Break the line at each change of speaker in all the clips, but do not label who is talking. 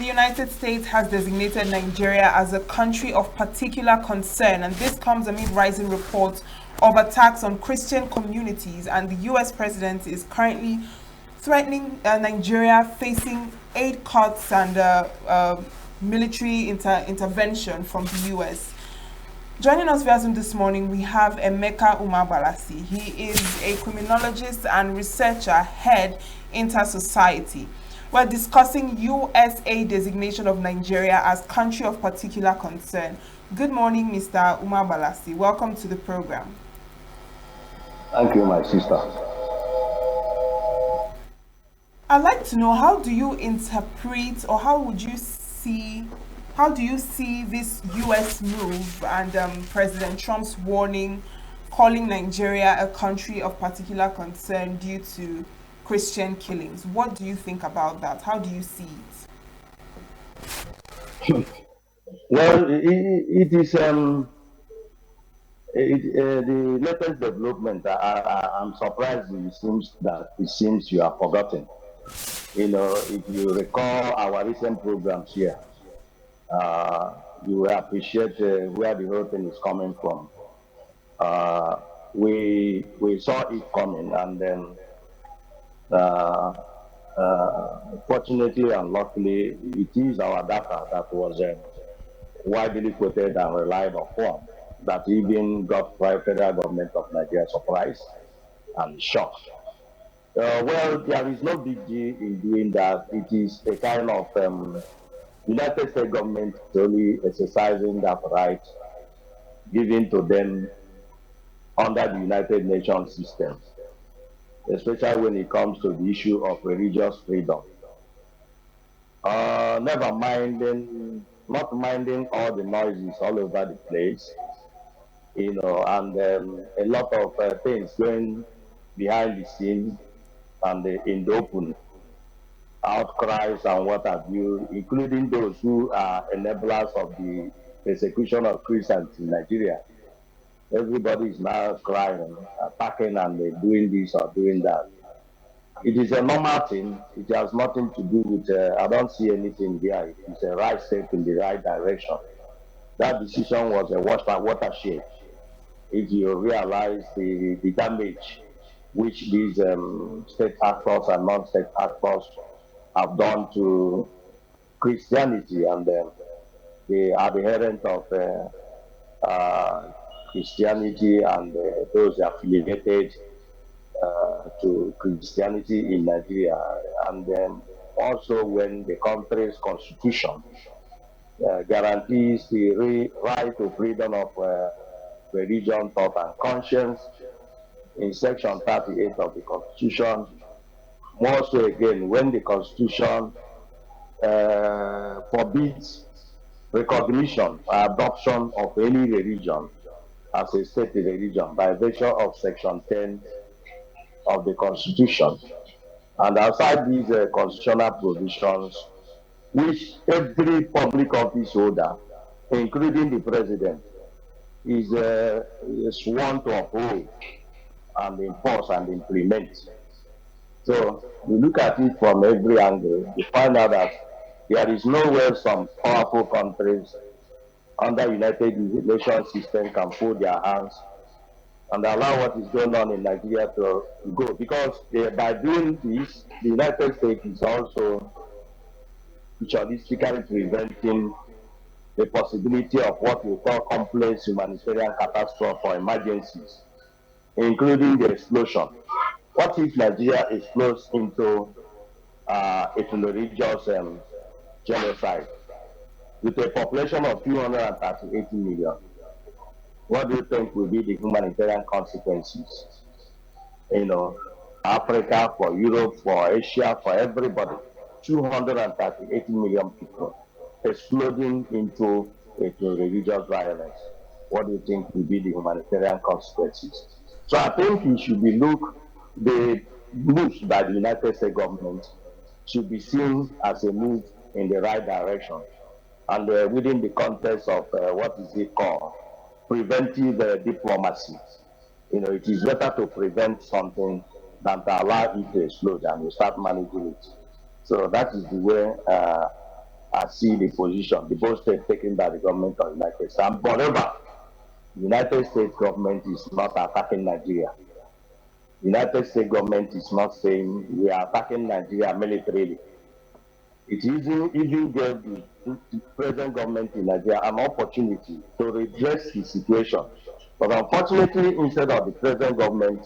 The United States has designated Nigeria as a country of particular concern, and this comes amid rising reports of attacks on Christian communities, and the U.S. president is currently threatening Nigeria facing aid cuts and military intervention from the U.S. Joining us via Zoom this morning, we have Emeka Umabalasi. He is a criminologist and researcher, head Inter-Society. We're discussing USA designation of Nigeria as country of particular concern. Good morning, Mr. Umabalasi. Welcome to the program.
Thank you, my sister.
I'd like to know, how do you interpret, or how do you see this U.S. move and President Trump's warning, calling Nigeria a country of particular concern due to Christian killings? What do you think about that? How do you see
it? Well, it is the latest development. I'm surprised. It seems you have forgotten. If you recall our recent programs here, you will appreciate where the whole thing is coming from. We saw it coming, and then fortunately and luckily, it is our data that was widely quoted and relied upon that even got federal government of Nigeria surprised and shocked. Well, there is no big deal in doing that. It is a kind of United States government only exercising that right given to them under the United Nations system, especially when it comes to the issue of religious freedom. Never minding, not minding all the noises all over the place, and a lot of things going behind the scenes and in the open, outcries and what have you, including those who are enablers of the persecution of Christians in Nigeria. Everybody is now crying, attacking, and doing this or doing that. It is a normal thing. It has nothing to do with, I don't see anything there. It is a right step in the right direction. That decision was a watershed. If you realize the damage which these state actors and non-state actors have done to Christianity and the adherents of Christianity and those affiliated to Christianity in Nigeria, and then also when the country's constitution guarantees the right to freedom of religion, thought, and conscience in Section 38 of the Constitution. More so again, when the Constitution forbids recognition or adoption of any religion as a state religion by virtue of Section 10 of the Constitution. And outside these constitutional provisions, which every public office holder, including the president, is sworn to uphold and enforce and implement. So we look at it from every angle. You find out that there is nowhere some powerful countries under United Nations system can put their hands and allow what is going on in Nigeria to go. Because by doing this, the United States is also ritualistically preventing the possibility of what we call complex humanitarian catastrophe or emergencies, including the explosion. What if Nigeria explodes into ethno-religious genocide with a population of 238 million? What do you think will be the humanitarian consequences? Africa, for Europe, for Asia, for everybody. 238 million people exploding into religious violence. What do you think will be the humanitarian consequences? So I think it should be the moves by the United States government should be seen as a move in the right direction. And within the context of what is it called? Preventive diplomacy. It is better to prevent something than to allow it to explode and you start managing it. So that is the way see the position, the bold step taken by the government of the United States. Moreover, the United States government is not attacking Nigeria. The United States government is not saying we are attacking Nigeria militarily. It even gave the present government in Nigeria an opportunity to redress the situation. But unfortunately, instead of the present government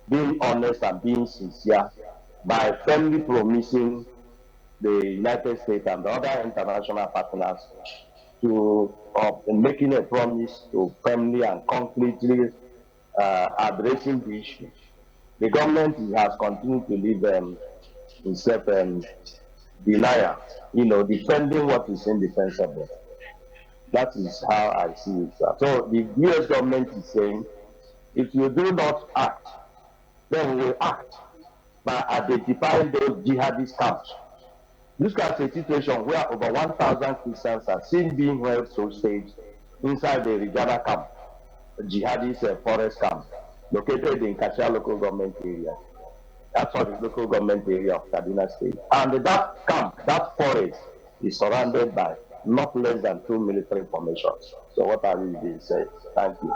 being honest and being sincere by firmly promising the United States and the other international partners to making a promise to firmly and concretely addressing the issue, the government has continued to live in self-denial, defending what is indefensible. That is how I see it. So the US government is saying, if you do not act, then we will act by identifying those jihadist camps. Look at a situation where over 1,000 Christians are seen being held hostage inside the Regana camp, a jihadist forest camp, located in Kachia local government area. That's the local government area of Kaduna State. And that camp, that forest, is surrounded by not less than 2 military formations. So what are we being said? Thank you.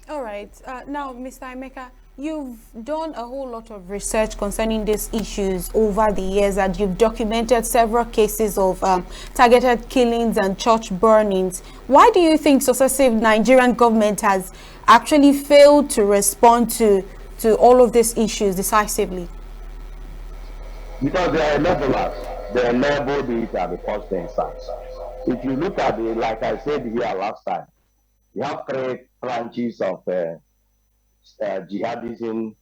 All right. Now, Mr. Emeka, you've done a whole lot of research concerning these issues over the years, and you've documented several cases of targeted killings and church burnings. Why do you think successive Nigerian government has actually failed to respond to all of these issues decisively?
Because they are enablers. They enabled it at the first instance. If you look at it, like I said here last time, you have 3 branches of jihadism,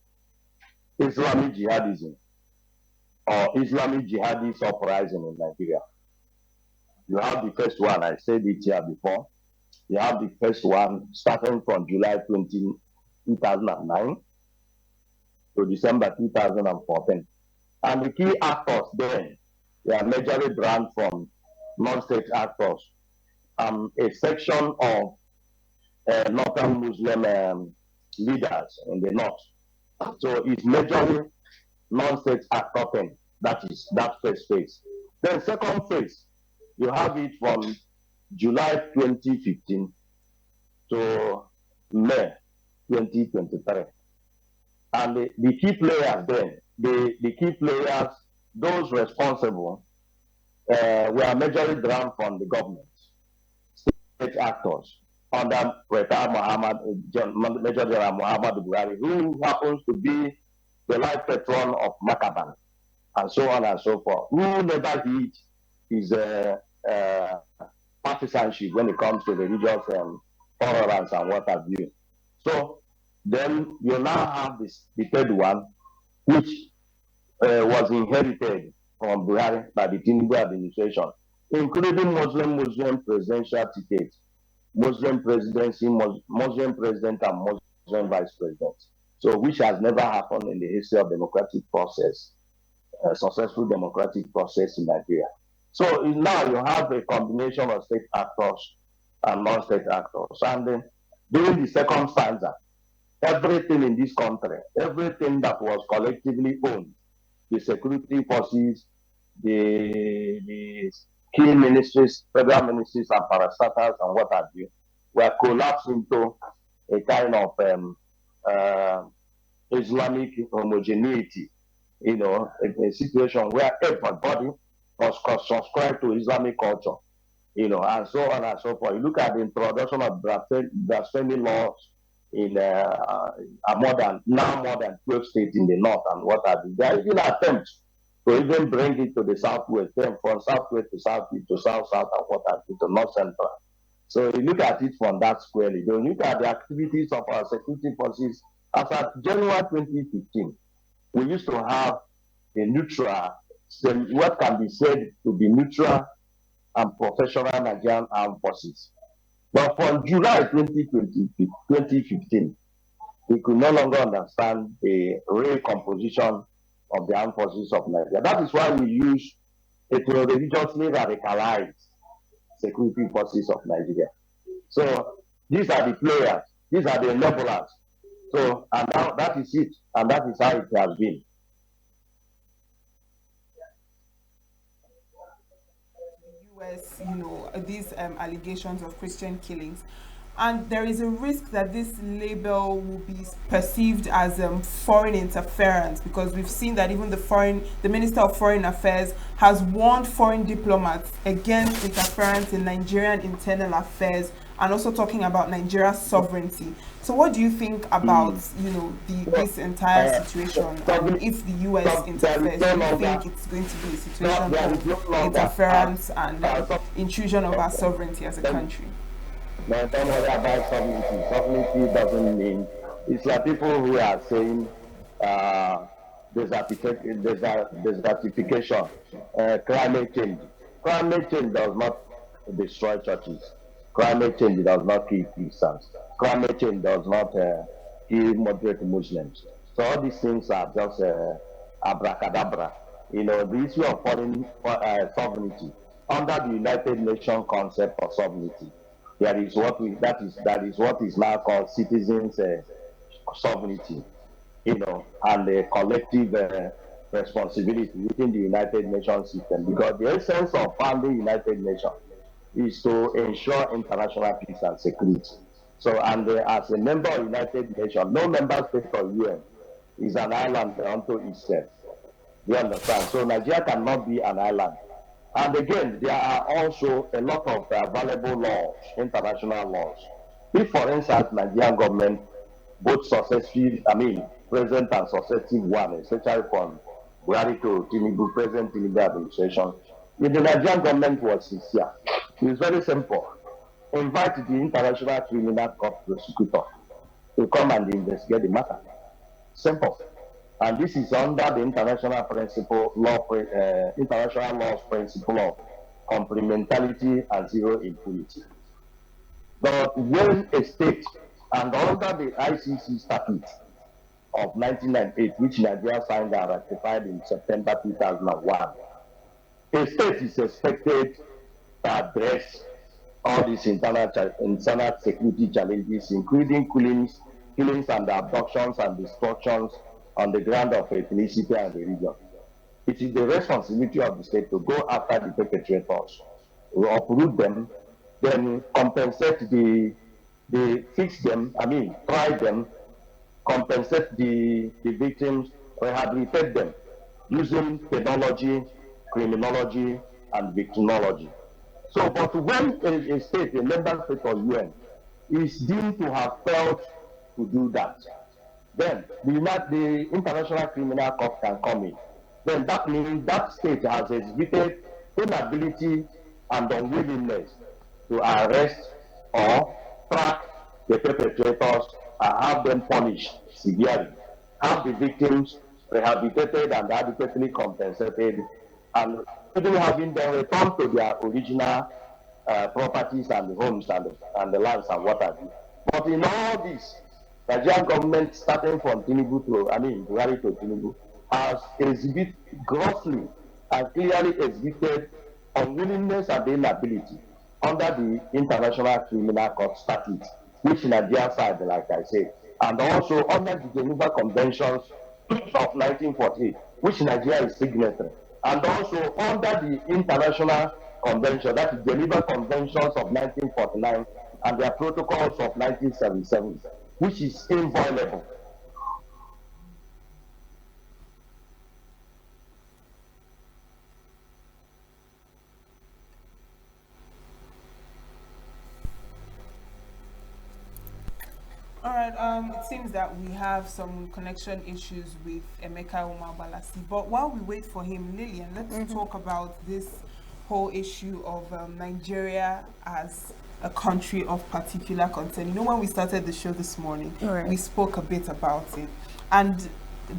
Islamic jihadism, or Islamic jihadist uprising in Nigeria. You have the first one, I said it here before. You have the first one starting from July 2009 to December 2014. And the key actors then, they are majorly drawn from non-state actors. A section of Northern Muslim leaders in the north. So it's majorly non-state actor thing. That is that first phase. Then second phase, you have it from July 2015 to May 2023. And the key players then, the key players, those responsible, were majorly drawn from the government, state actors, under Major General Muhammad Buhari, who happens to be the life patron of Makaban, and so on and so forth, who never hid his partisanship when it comes to religious tolerance and what have you. So then you now have the third one, which was inherited from Buhari by the Tinubu administration, including Muslim presidential tickets, Muslim presidency, Muslim president, and Muslim vice president. So, which has never happened in the history of democratic process, successful democratic process in Nigeria. So now you have a combination of state actors and non-state actors. And then during the second stanza, everything in this country, everything that was collectively owned, the security forces, the key ministries, federal ministries, and parastatals, and what have you, were collapsed into a kind of Islamic homogeneity, a situation where everybody was subscribed to Islamic culture, and so on and so forth. You look at the introduction of blasphemy laws in more than 12 states in the north and what have you. There are even attempts to even bring it to the southwest, then from southwest to southeast to south and what have you, to north central. So you look at it from that squarely. You look at the activities of our security forces. As of January 2015, we used to have a neutral, what can be said to be neutral and professional Nigerian armed forces. But from July 2015, we could no longer understand the real composition of the armed forces of Nigeria. That is why we use a religiously radicalized security forces of Nigeria. So these are the players, these are the enablers. So, and now that is it, and that is how it has been.
US, these allegations of Christian killings. And there is a risk that this label will be perceived as foreign interference, because we've seen that even the Minister of Foreign Affairs has warned foreign diplomats against interference in Nigerian internal affairs, and also talking about Nigeria's sovereignty. So what do you think about, this entire situation? And if the US interferes, do you think it's going to be a situation of interference and intrusion of our sovereignty as a country?
No, don't worry about sovereignty. Sovereignty doesn't mean, it's like people who are saying desertification, climate change. Climate change does not destroy churches. Climate change does not kill Christians. Climate change does not kill moderate Muslims. So all these things are just abracadabra. The issue of foreign sovereignty under the United Nations concept of sovereignty, that is what is now called citizens sovereignty, and a collective responsibility within the United Nations system. Because the essence of founding United Nations is to ensure international peace and security. So, and as a member of United Nations, no member state of UN is an island unto itself. You understand? So Nigeria cannot be an island. And again, there are also a lot of valuable laws, international laws. If, for instance, Nigerian government, both present and successive one, especially from Buhari to Tinubu, present Tinubu administration, if the Nigerian government was sincere, it's very simple. Invite the International Criminal Court prosecutor to come and investigate the matter. Simple. And this is under the international law's principle of complementarity and zero impunity. But when a state, and under the ICC statute of 1998, which Nigeria signed and ratified in September 2001, a state is expected to address all these internal security challenges, including killings and abductions and destructions on the ground of ethnicity and religion. It is the responsibility of the state to go after the perpetrators, to uproot them, then compensate try them, compensate the victims, rehabilitate them using penology, criminology, and victimology. So, but when a state, a member state of UN, is deemed to have failed to do that, then the International Criminal Court can come in. Then that means that state has exhibited inability and unwillingness to arrest or track the perpetrators and have them punished severely, have the victims rehabilitated and adequately compensated, and even having them returned to their original properties and the homes and the lands and what have you. But in all this, the Nigerian government, starting from Buhari to Tinubu, has exhibited grossly and clearly exhibited unwillingness and inability under the International Criminal Court statute, which Nigeria signed, like I said, and also under the Geneva Conventions of 1948, which Nigeria is signatory, and also under the International Convention, that is Geneva Conventions of 1949 and their protocols of 1977, which is inviolable.
All right, it seems that we have some connection issues with Emeka Umabalasi, but while we wait for him, Lillian, let's talk about this whole issue of Nigeria as a country of particular concern. You know, when we started the show this morning, we spoke a bit about it. And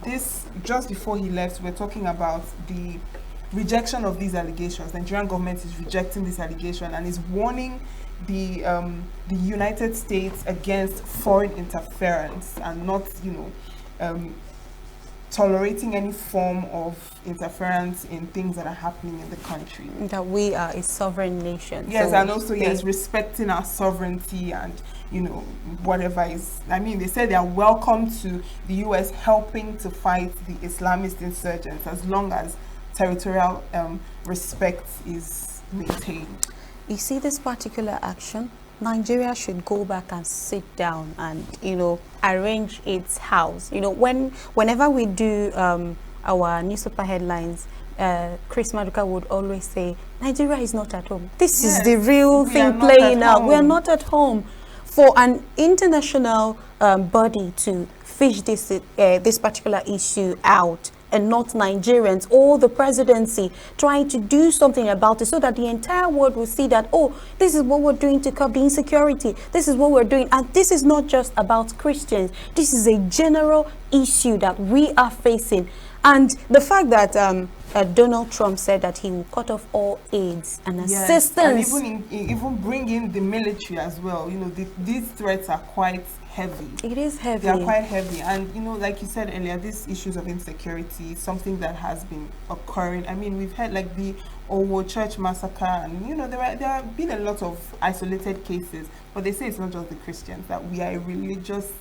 this, just before he left, we're talking about the rejection of these allegations. The Nigerian government is rejecting this allegation and is warning the United States against foreign interference and not, tolerating any form of interference in things that are happening in the country.
That we are a sovereign nation.
Yes,
so
and also respecting our sovereignty and whatever is. I mean, they said they are welcome to the U.S. helping to fight the Islamist insurgents as long as territorial respect is maintained?
You see this particular action, Nigeria should go back and sit down and, arrange its house. Whenever we do our newspaper headlines, Chris Maduka would always say, Nigeria is not at home. This is the real thing playing out. We are not at home. For an international body to fish this particular issue out, and not Nigerians or the presidency trying to do something about it, so that the entire world will see that, oh, this is what we're doing to curb the insecurity. This is what we're doing. And this is not just about Christians. This is a general issue that we are facing. And the fact that Donald Trump said that he will cut off all aids and assistance.
And even bring in the military as well. These threats are quite heavy.
It is heavy.
They are quite heavy. And, like you said earlier, these issues of insecurity, something that has been occurring. I mean, we've had like the Owo Church massacre, and, there have been a lot of isolated cases. But they say it's not just the Christians, that we are a religious,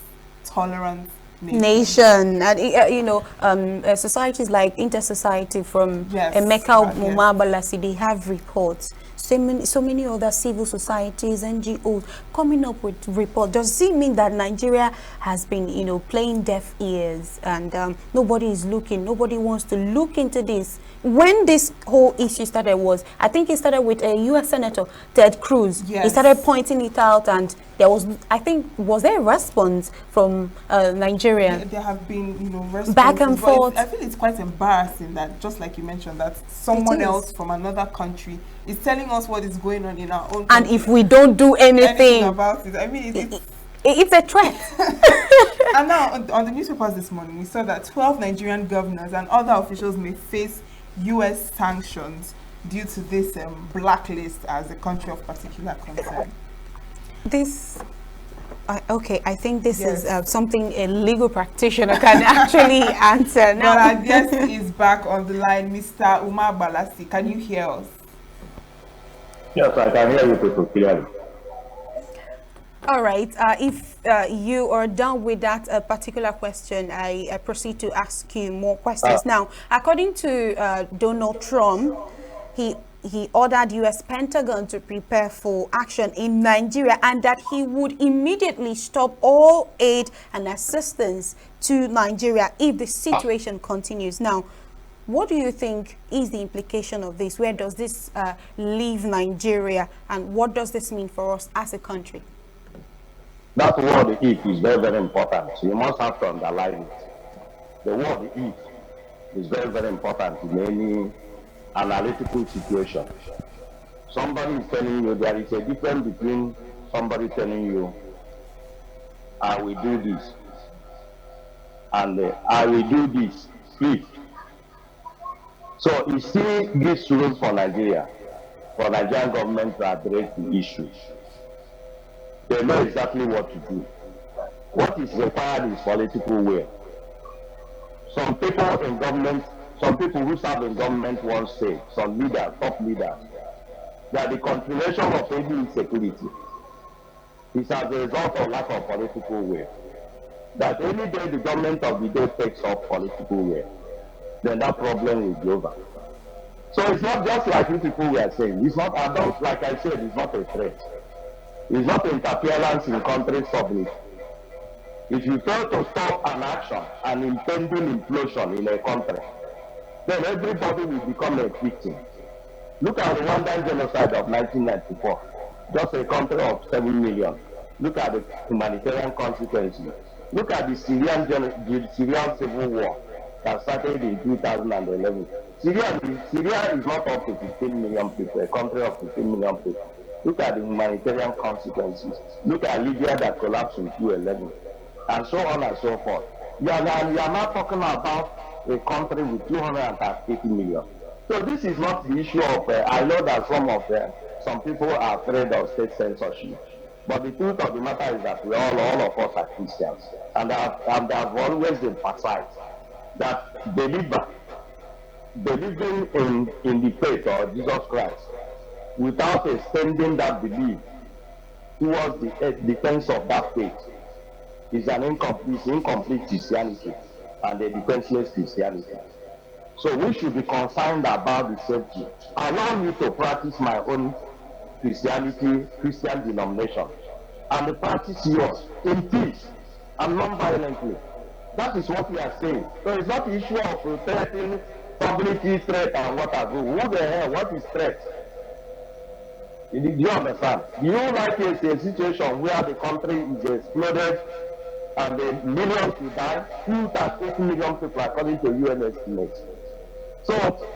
tolerant nation.
And societies like Inter-Society from Emeka Mumabalasi, they have reports. So many other civil societies, NGOs coming up with reports. Does it mean that Nigeria has been, playing deaf ears, and nobody is looking, nobody wants to look into this? When this whole issue started I think it started with a U.S. Senator, Ted Cruz.
Yes.
He started pointing it out, and there was, was there a response from Nigeria?
There have been, responses.
Back and forth.
I feel it's quite embarrassing that, just like you mentioned, that someone else from another country is telling us what is going on in our own country.
And if we don't do anything
about it, I mean,
it's a threat.
And now, on the newspapers this morning, we saw that 12 Nigerian governors and other officials may face U.S. sanctions due to this blacklist as a country of particular concern.
I think this is something a legal practitioner can actually answer. Now,
but our guest is back on the line, Mr. Umar Balasi. Can you hear us?
Yes, I can hear you people clearly.
All right. If you are done with that particular question, I proceed to ask you more questions. Now, according to Donald Trump, he ordered U.S. Pentagon to prepare for action in Nigeria, and that he would immediately stop all aid and assistance to Nigeria if the situation continues. Now, what do you think is the implication of this? Where does this leave Nigeria, and what does this mean for us as a country?
That word "if" is very, very important. You must have to underline it. The word "if" is very, very important in any analytical situation. Somebody is telling you, there is a difference between somebody telling you, I will do this, and I will do this if. So you see this room for Nigeria, for Nigerian government to address the issues. They know exactly what to do. What is required is political will. Some people in government, some people who serve in government once say, some leaders, top leaders, that the continuation of any insecurity is as a result of lack of political will. That any day the government of the day takes off political will, then that problem will be over. So it's not just like you people were saying. It's not, like I said, it's not a threat. It's not interference in country sovereignty. If you fail to stop an action, an impending implosion in a country, then everybody will become a victim. Look at the Rwandan genocide of 1994, just a country of 7 million. Look at the humanitarian consequences. Look at the Syrian civil war that started in 2011. Syria is not up to 15 million people, a country of 15 million people. Look at the humanitarian consequences. Look at Libya that collapsed in 2011, and so on and so forth. You are not talking about a country with 280 million. So this is not the issue of, I know that some people are afraid of state censorship. But the truth of the matter is that all of us are Christians. And I've always emphasized that believing in the faith of Jesus Christ without extending that belief towards the defense of that faith is an incomplete Christianity and a defenseless Christianity. So we should be concerned about the safety. Allow me to practice my own Christianity, Christian denomination, and practice yours in peace and non-violently. That is what we are saying. So it's not the issue of threatening stability, threat, and what have you. Who the hell? What is threat? Do you understand? Do you like a situation where the country is exploded and the millions will die? 2.8 million people according to UN estimates. So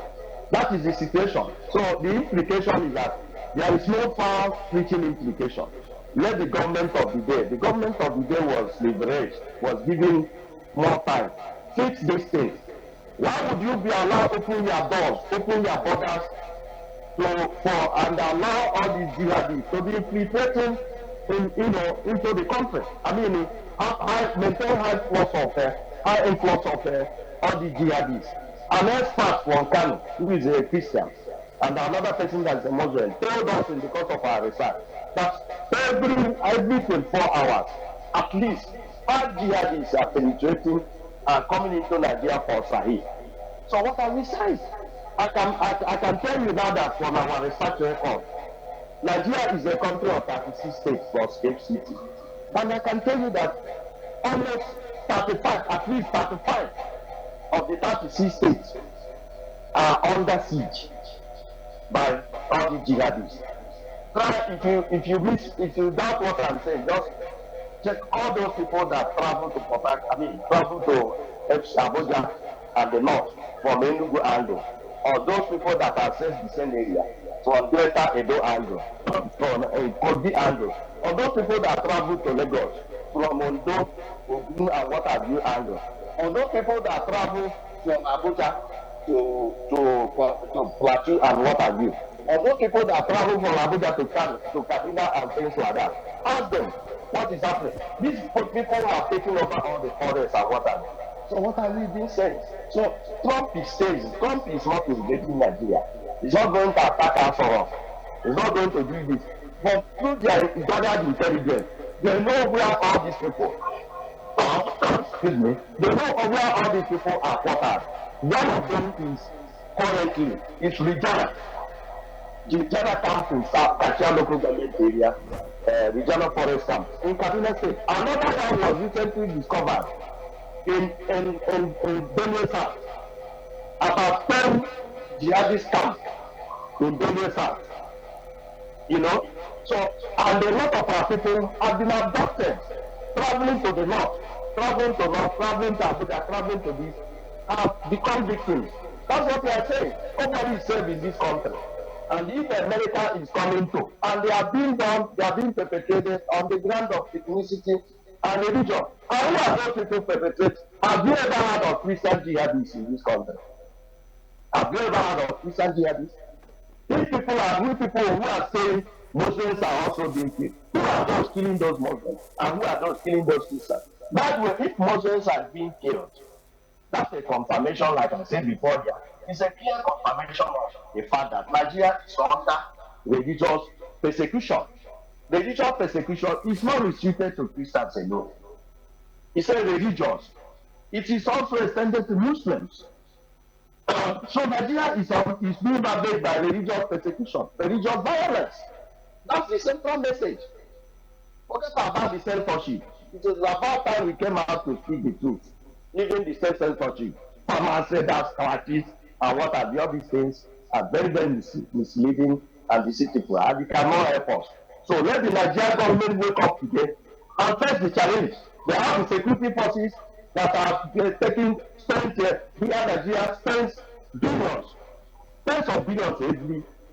that is the situation. So the implication is that there is no far-reaching implication. Let the government of the day, the government of the day was leveraged, was given more time. Fix these things. Why would you be allowed to open your doors, open your borders and allow all these jihadists to be infiltrating into the country? I mean, maintain high influx of all the jihadists. An expert from Kano, who is a Christian, and another person that is a Muslim, told us in the course of our research that every 24 hours, at least 5 jihadists are penetrating and coming into Nigeria for Sahih. So what are we saying? I can tell you now that from our research record, Nigeria is a country of 36 states plus Cape City. And I can tell you that almost 35, at least 35 of the 36 states are under siege by all the jihadists. Try, if you doubt what I'm saying, just check all those people that travel to travel to Abuja and the north from Enugu angle, or those people that access the same area from Delta Edo angle, from Kogi angle, or those people that travel to Lagos from Ondo, Ogun, and what have you angle, or those people that travel from Abuja to Plateau and what have you, or those people that travel from Abuja to Kaduna and things like that. Ask them what is happening. These people are taking over all the forests and what have you. So what are we being saying? So Trump is not invading Nigeria. He's not going to attack us for us. He's not going to do this. But through their gathered intelligence, they know where all these people excuse me, they know where all these people are quartered. One of them is currently Regina. The Regina camp in South Kashia local government area, Regina forest camp in Kaduna State. Another one was recently discovered in Benue South. About 10 jihadist camps in Benue South. You know? So, and a lot of our people have been abducted, traveling to the north, traveling to Abuja, traveling to this, have become victims. That's what we are saying. Nobody is safe in this country. And if America is coming to, and they are being perpetrated on the ground of ethnicity and religion. And who are those people perpetrated? Have you ever heard of Christian jihadists in this country? Have you ever heard of Christian jihadists? These people are people who are saying Muslims are also being killed. Who are those killing those Muslims? And who are those killing those Christians? That way, if Muslims are being killed, that's a confirmation, like I said before here. It's a clear confirmation of the fact that Nigeria is under religious persecution. Religious persecution is not restricted to Christians alone. It's a religious. It is also extended to Muslims. So Nigeria is being ravaged by religious persecution, religious violence. That's the central message. Forget about the censorship. It is about time we came out to speak the truth. Even the censorship. Farmers said that's practice and what have you, all these things are very, very misleading and deceitful. And it cannot help us. So let the Nigerian government wake up today and face the challenge. They have the security forces that are spent here Nigeria spends billions, tens of billions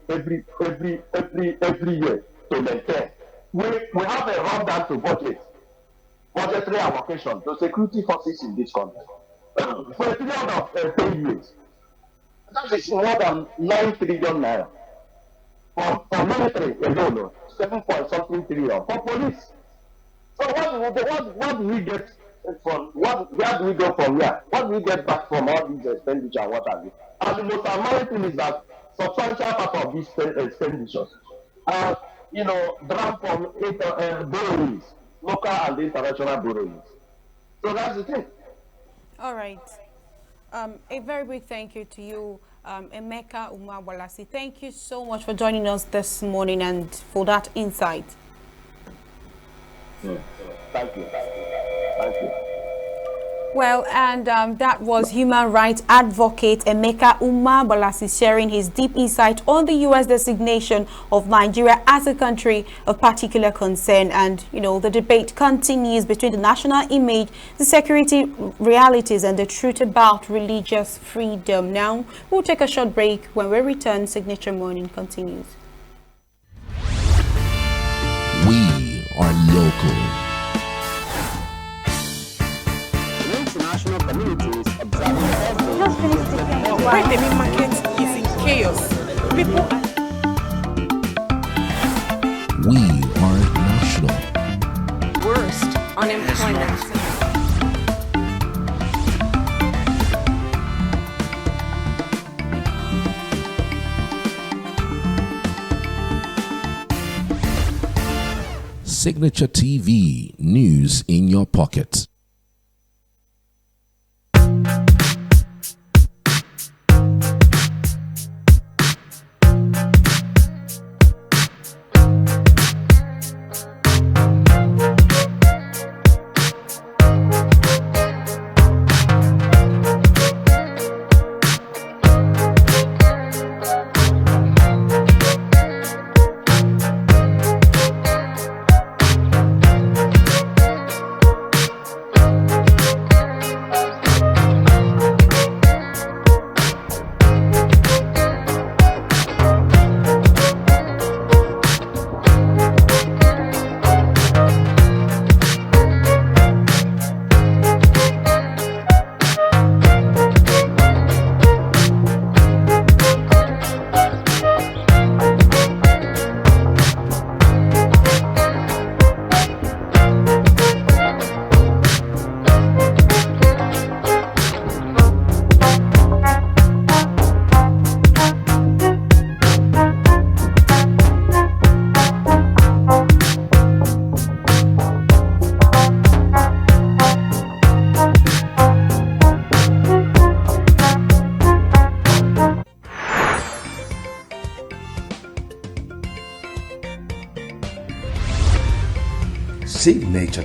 every year to maintain. We have a rundown to budgetary allocation to security forces in this country for a period of 10 years. That is more than 9 trillion naira. For military alone, 7 point something trillion. For police. So what do we get from where do we go from here? What do we get back from all these expenditure and what have you? And the most alarming thing is that substantial part of these expenditures are drawn from borrowings, local and international borrowings. So that's the thing.
All right. A very big thank you to you, Emeka Umawalasi. Thank you so much for joining us this morning and for that insight.
Thank you. Thank you.
Well, and that was human rights advocate Emeka Umawalasi sharing his deep insight on the U.S. designation of Nigeria as a country of particular concern. And, you know, the debate continues between the national image, the security realities, and the truth about religious freedom. Now, we'll take a short break. When we return, Signature Morning continues.
We are local.
International communities observing every
Just finished taking
Where the main market is in chaos. People are
We are national.
worst unemployment.
Signature TV, news in your pocket.
Signature